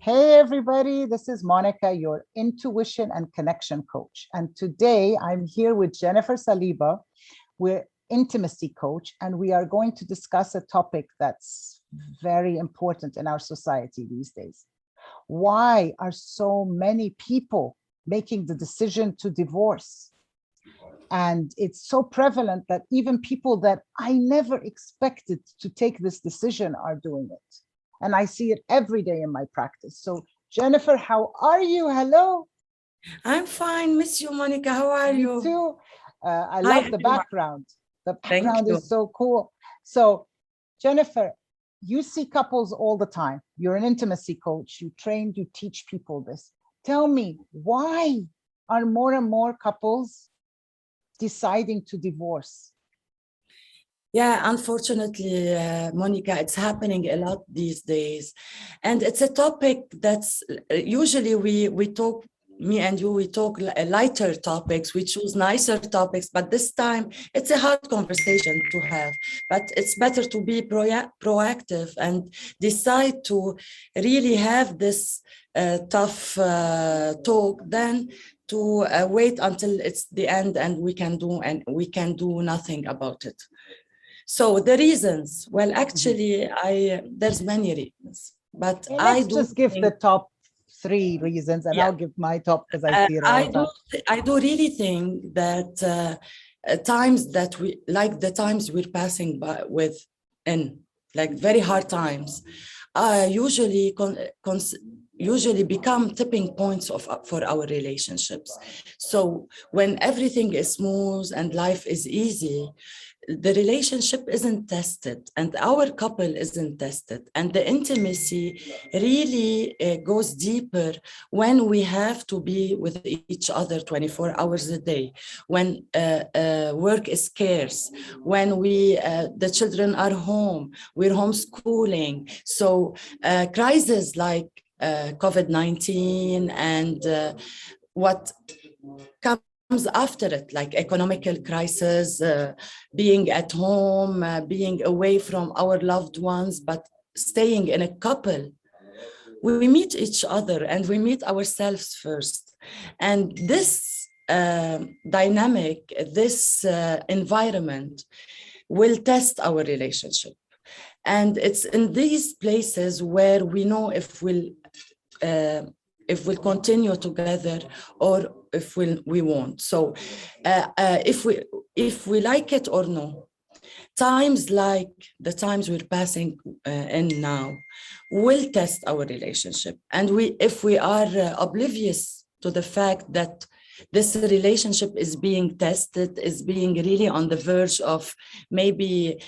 Hey, everybody, this is Monica, your intuition and connection coach. And today I'm here with Jennifer Saliba. We're intimacy coach, and we are going to discuss a topic that's very important in our society these days. Why are so many people making the decision to divorce? And it's so prevalent that even people that I never expected to take this decision are doing it. And I see it every day in my practice. So Jennifer, how are you? Hello. I'm fine, Miss you, Monica. How are Me you? too. I Hi, love the everyone. background. The Thank background you. is so cool. So Jennifer, you see couples all the time. You're an intimacy coach. You train, you teach people this. Tell me, why are more and more couples deciding to divorce? Yeah, unfortunately, Monica, it's happening a lot these days. And it's a topic that's usually we talk, me and you, we talk lighter topics, we choose nicer topics, but this time it's a hard conversation to have. But it's better to be proactive and decide to really have this tough talk than to wait until it's the end and we can do nothing about it. So the reasons, well, actually, there's many reasons, but Hey, I let's do just give the think, top 3 reasons, and yeah, I'll give my top because I see it all the time. I do really think that times that we, like the times we're passing by with, in like very hard times, usually usually become tipping points for our relationships. So when everything is smooth and life is easy, the relationship isn't tested and our couple isn't tested, and the intimacy really goes deeper when we have to be with each other 24 hours a day, when work is scarce, when the children are home, we're homeschooling. So crises like COVID-19 and what comes after it, like economical crisis, being at home, being away from our loved ones, but staying in a couple, we meet each other and we meet ourselves first. And this dynamic, this environment will test our relationship. And it's in these places where we know if we'll continue together or if we won't. So if we like it or no, times like the times we're passing in now will test our relationship. And if we are oblivious to the fact that this relationship is being tested, is being really on the verge of maybe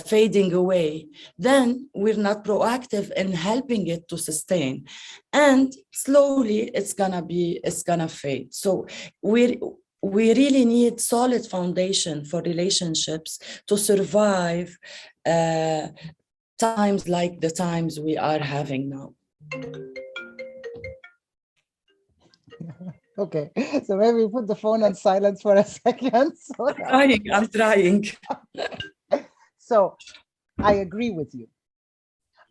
fading away, then we're not proactive in helping it to sustain. And slowly it's gonna fade. So we really need solid foundation for relationships to survive times like the times we are having now. Okay, so maybe put the phone on silence for a second. I'm trying. So I agree with you.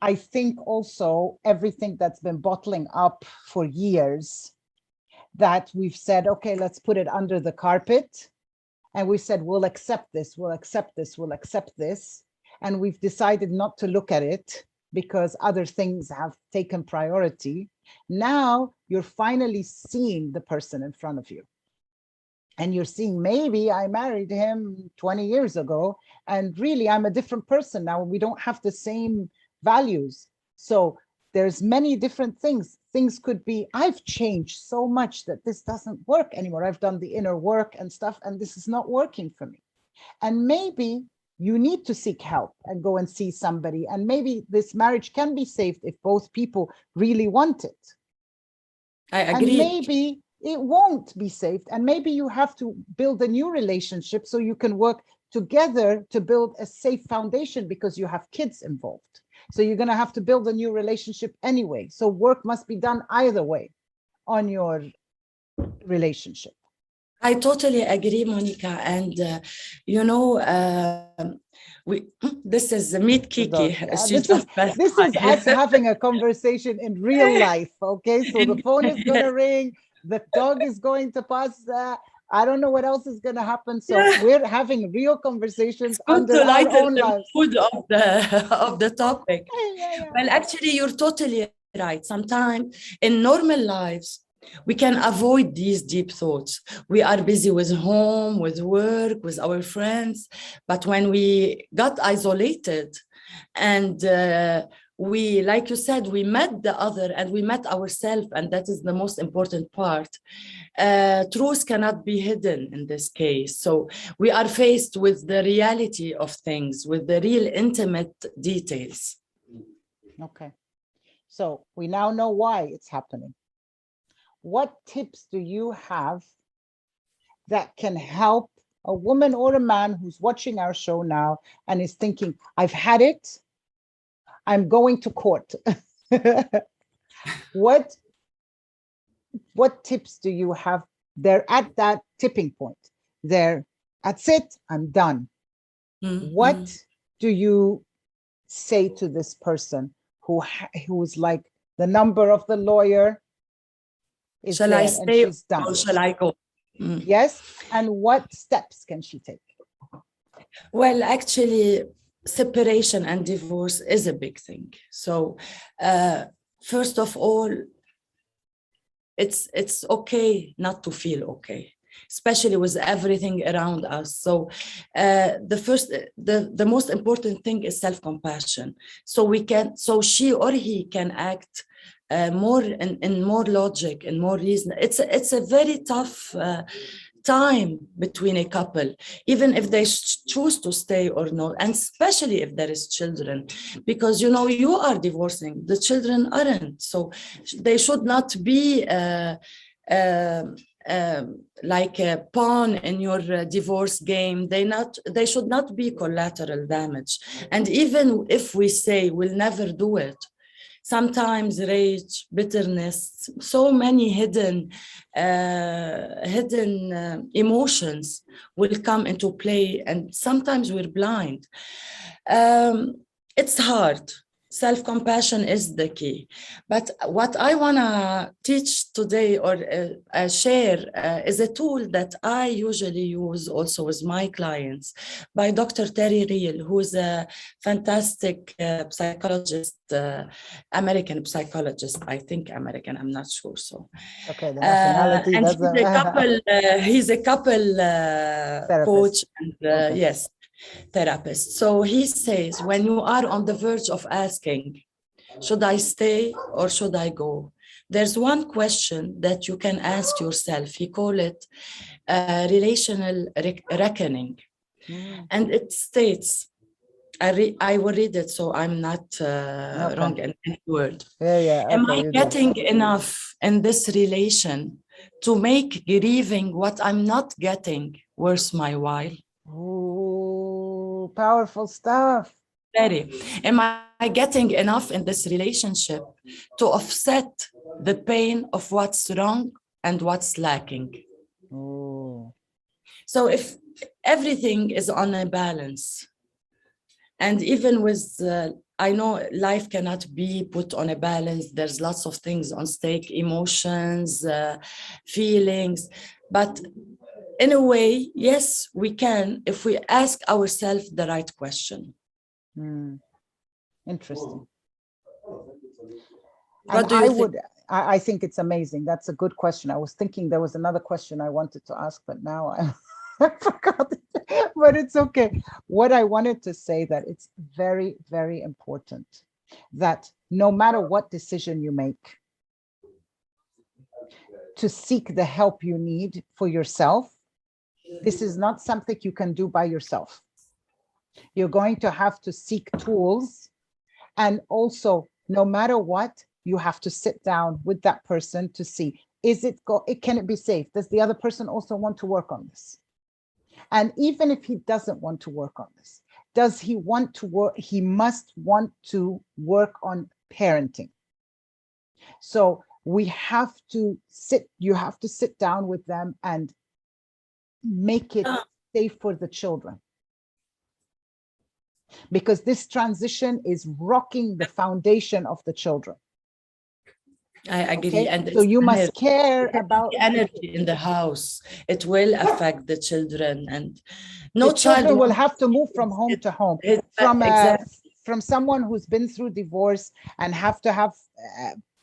I think also everything that's been bottling up for years, that we've said, okay, let's put it under the carpet. And we said, we'll accept this, we'll accept this, we'll accept this. And we've decided not to look at it because other things have taken priority. Now you're finally seeing the person in front of you. And you're seeing, maybe I married him 20 years ago, and really I'm a different person now. We don't have the same values. So there's many different things. Things could be, I've changed so much that this doesn't work anymore. I've done the inner work and stuff, and this is not working for me. And maybe you need to seek help and go and see somebody. And maybe this marriage can be saved if both people really want it. I agree. And maybe it won't be saved. And maybe you have to build a new relationship so you can work together to build a safe foundation because you have kids involved. So you're going to have to build a new relationship anyway. So work must be done either way on your relationship. I totally agree, Monica. And, you know, we this is the meet The dog. Kiki. Yeah, She just passed this by. is us having a conversation in real life. Okay, so the phone is gonna ring, the dog is going to pass. I don't know what else is gonna happen. So we're having real conversations Good under to our lighten own the lives. mood of the of the topic. Yeah. Well, actually, you're totally right. Sometimes in normal lives, we can avoid these deep thoughts. We are busy with home, with work, with our friends. But when we got isolated and we, like you said, we met the other and we met ourselves, and that is the most important part. Truth cannot be hidden in this case. So we are faced with the reality of things, with the real intimate details. Okay. So we now know why it's happening. What tips do you have that can help a woman or a man who's watching our show now and is thinking, I've had it, I'm going to court? What tips do you have? They're at that tipping point. That's it, I'm done. What do you say to this person who's like, the number of the lawyer is Shall there I and stay she's done? or shall I go? Yes, and what steps can she take? Well, actually, separation and divorce is a big thing. So, first of all, it's okay not to feel okay, especially with everything around us. So, the most important thing is self-compassion. So she or he can act more in more logic and more reason. It's a very tough time between a couple, even if they choose to stay or not, and especially if there is children, because you are divorcing, the children aren't, so they should not be like a pawn in your divorce game. They should not be collateral damage. And even if we say we'll never do it, sometimes rage, bitterness, so many hidden emotions will come into play, and sometimes we're blind. It's hard. Self-compassion is the key. But what I want to teach today or share is a tool that I usually use also with my clients by Dr. Terry Real, who is a fantastic psychologist, American psychologist, I think American, I'm not sure. So, okay, the nationality. And he's a couple coach and okay. yes, therapist. So he says, when you are on the verge of asking, should I stay or should I go? There's one question that you can ask yourself. He call it relational reckoning. And it states, I will read it so I'm not wrong in any word. Yeah. Am I getting enough in this relation to make grieving what I'm not getting worth my while? Ooh, powerful stuff. Very. Am I getting enough in this relationship to offset the pain of what's wrong and what's lacking? Ooh. So if everything is on a balance, and even with, I know life cannot be put on a balance. There's lots of things on stake, emotions, feelings, but in a way, yes, we can if we ask ourselves the right question. Interesting. What do you think? I think it's amazing. That's a good question. I was thinking there was another question I wanted to ask, but now I forgot it, but it's okay. What I wanted to say that it's very, very important that no matter what decision you make, to seek the help you need for yourself. This is not something you can do by yourself. You're going to have to seek tools, and also no matter what, you have to sit down with that person to see, can it be safe? Does the other person also want to work on this? And even if he doesn't want to work on this, does he want to work? He must want to work on parenting. So you have to sit down with them and make it safe for the children. because this transition is rocking the foundation of the children. I agree. Okay, And so it's you must energy. care about The energy in the house. It will affect the children, and no the children child will wants have to move from home to home, exactly. from someone who's been through divorce and have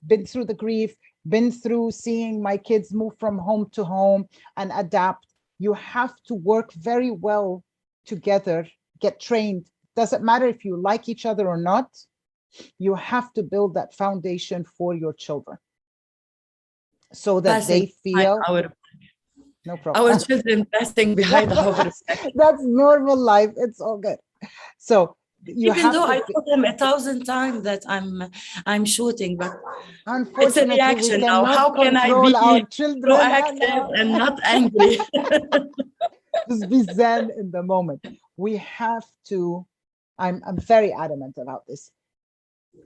been through the grief, been through seeing my kids move from home to home and adapt. You have to work very well together, get trained. Doesn't matter if you like each other or not. You have to build that foundation for your children so that Passing they feel no problem. our children passing behind our back. That's normal life. It's all good. So you Even have though to I told them 1,000 times that I'm shooting, but it's a unfortunately, we reaction now. cannot How can I control our be children. proactive and not angry? Just be zen in the moment. We have to, I'm very adamant about this.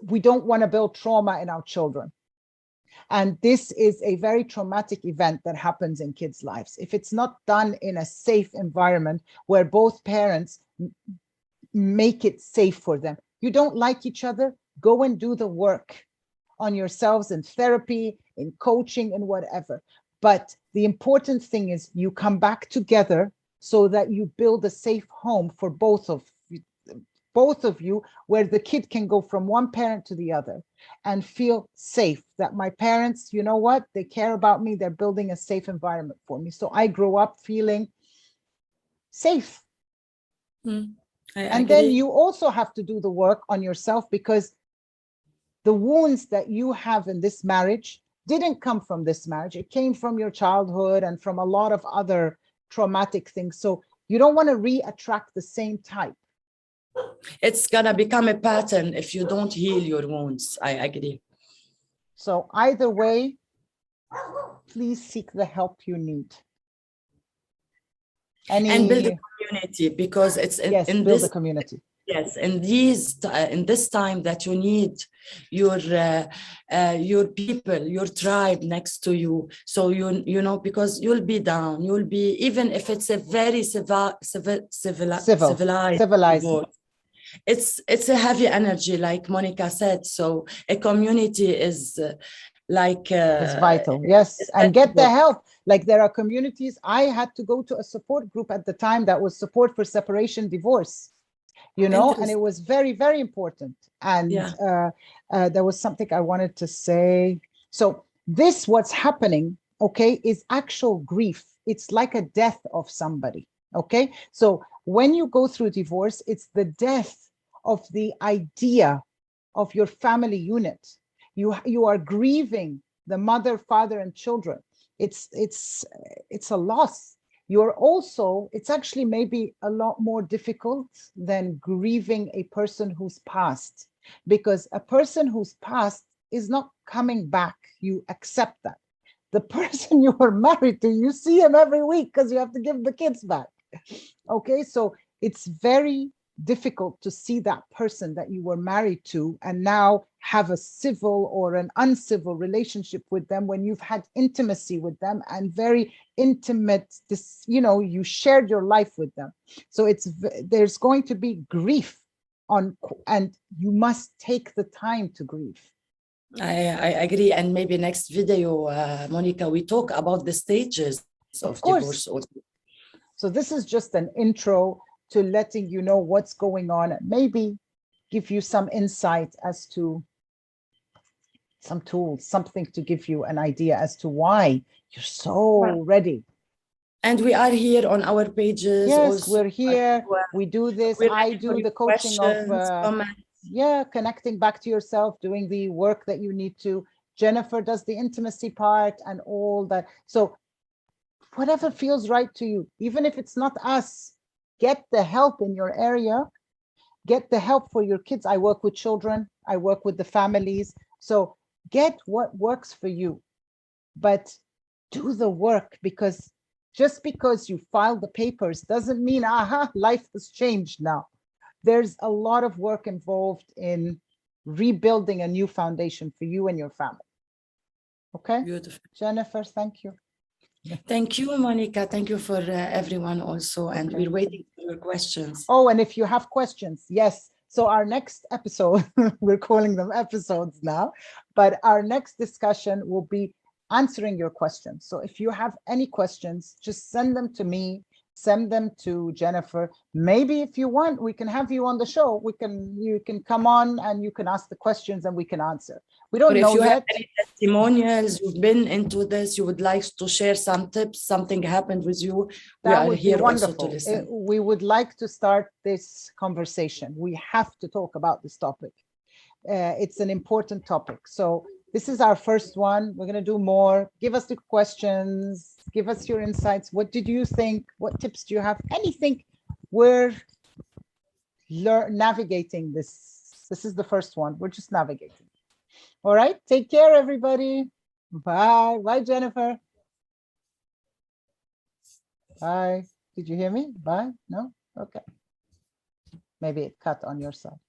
We don't want to build trauma in our children. And this is a very traumatic event that happens in kids' lives. If it's not done in a safe environment where both parents make it safe for them. You don't like each other, go and do the work on yourselves in therapy, in coaching, and whatever. But the important thing is you come back together so that you build a safe home for both of you, where the kid can go from one parent to the other and feel safe that my parents, you know what, they care about me, they're building a safe environment for me. So I grow up feeling safe. And then you also have to do the work on yourself, because the wounds that you have in this marriage didn't come from this marriage. It came from your childhood and from a lot of other traumatic things. So you don't want to re-attract the same type. It's gonna become a pattern if you don't heal your wounds. I agree. So either way, please seek the help you need. And build a community, because it's in build this a community. Yes, in this time that you need your people, your tribe next to you. So you know, because you'll be down, you'll be, even if it's a very civilized divorce, it's a heavy energy, like Monica said. So a community is it's vital. Yes, and get the help. Like there are communities. I had to go to a support group at the time that was support for separation, divorce. You know, and it was very, very important. And there was something I wanted to say. So this, what's happening, okay, is actual grief. It's like a death of somebody, okay? So when you go through divorce, it's the death of the idea of your family unit. You are grieving the mother, father, and children. It's a loss. You're also, it's actually maybe a lot more difficult than grieving a person who's passed, because a person who's passed is not coming back. You accept that. The person you were married to, you see him every week because you have to give the kids back. Okay, so it's very difficult to see that person that you were married to and now have a civil or an uncivil relationship with them, when you've had intimacy with them and very intimate, this, you know, you shared your life with them. So there's going to be grief and you must take the time to grieve. I agree. And maybe next video, Monica, we talk about the stages of divorce also. So this is just an intro to letting you know what's going on, and maybe give you some insight as to some tools, something to give you an idea as to why you're so ready. And we are here on our pages. Yes, also. we're here. We do this. I do the coaching of connecting back to yourself, doing the work that you need to. Jennifer does the intimacy part and all that. So whatever feels right to you, even if it's not us, get the help in your area, get the help for your kids. I work with children, I work with the families. So get what works for you, but do the work, because just because you filed the papers doesn't mean, aha, life has changed now. There's a lot of work involved in rebuilding a new foundation for you and your family. Okay? Beautiful. Jennifer, thank you. Thank you, Monica. Thank you for everyone also. And Okay. we're waiting for your questions. Oh, and if you have questions, yes. So our next episode, we're calling them episodes now, but our next discussion will be answering your questions. So if you have any questions, just send them to me, send them to Jennifer. Maybe if you want, we can have you on the show. You can come on and you can ask the questions and we can answer. We Or don't if know you have yet. any testimonials, you've been into this, you would like to share some tips, something happened with you, we That are would be here also to wonderful. listen. We would like to start this conversation. We have to talk about this topic. It's an important topic. So this is our first one. We're going to do more. Give us the questions. Give us your insights. What did you think? What tips do you have? Anything? We're navigating this. This is the first one. We're just navigating. All right. Take care, everybody. Bye. Bye, Jennifer. Bye. Did you hear me? Bye. No? Okay. Maybe it cut on your side.